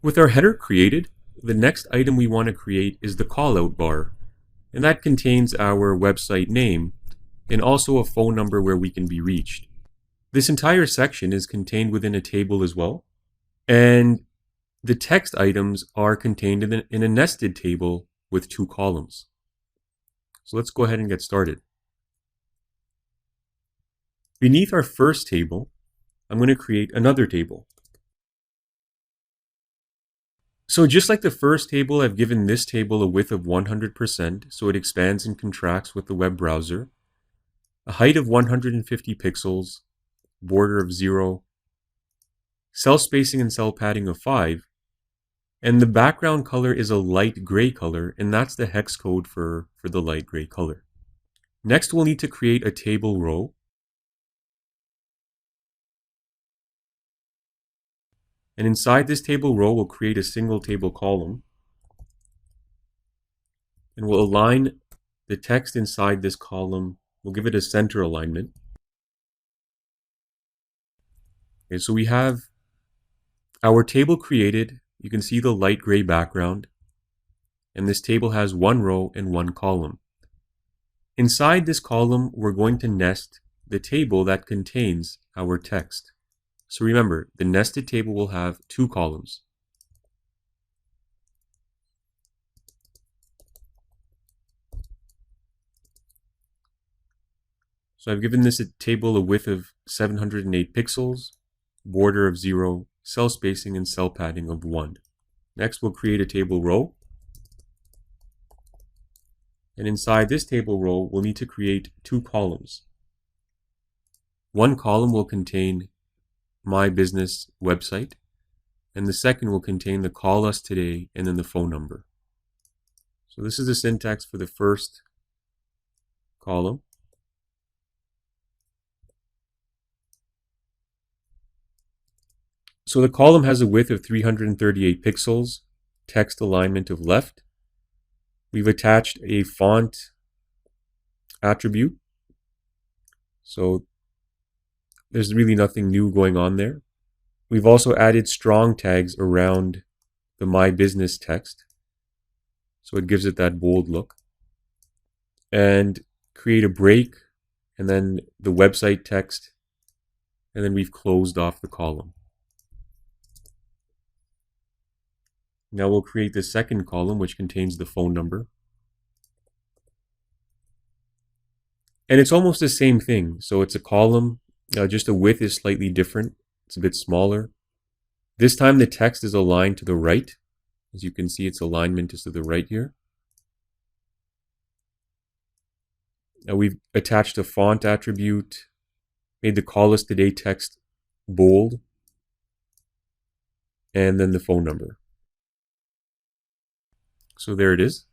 With our header created, the next item we want to create is the callout bar, and that contains our website name and also a phone number where we can be reached. This entire section is contained within a table as well, and the text items are contained in a nested table with 2 columns. So let's go ahead and get started. Beneath our first table, I'm going to create another table. So just like the first table, I've given this table a width of 100%, so it expands and contracts with the web browser, a height of 150 pixels, border of 0, cell spacing and cell padding of 5, and the background color is a light gray color, and that's the hex code for the light gray color. Next, we'll need to create a table row. And inside this table row, we'll create a single table column. And we'll align the text inside this column. We'll give it a center alignment. Okay, so we have our table created. You can see the light gray background. And this table has 1 row and 1 column. Inside this column, we're going to nest the table that contains our text. So remember, the nested table will have 2 columns. So I've given this table a width of 708 pixels, border of 0, cell spacing and cell padding of 1. Next, we'll create a table row. And inside this table row, we'll need to create 2 columns. One column will contain my business website, and the second will contain the call us today and then the phone number. So this is the syntax for the first column. So the column has a width of 338 pixels, text alignment of left. We've attached a font attribute. So there's really nothing new going on there. We've also added strong tags around the My Business text, so it gives it that bold look. And create a break, and then the website text, and then we've closed off the column. Now we'll create the second column, which contains the phone number. And it's almost the same thing. So it's a column. Just the width is slightly different. It's a bit smaller. This time the text is aligned to the right. As you can see, its alignment is to the right here. Now we've attached a font attribute, made the call us today text bold, and then the phone number. So there it is.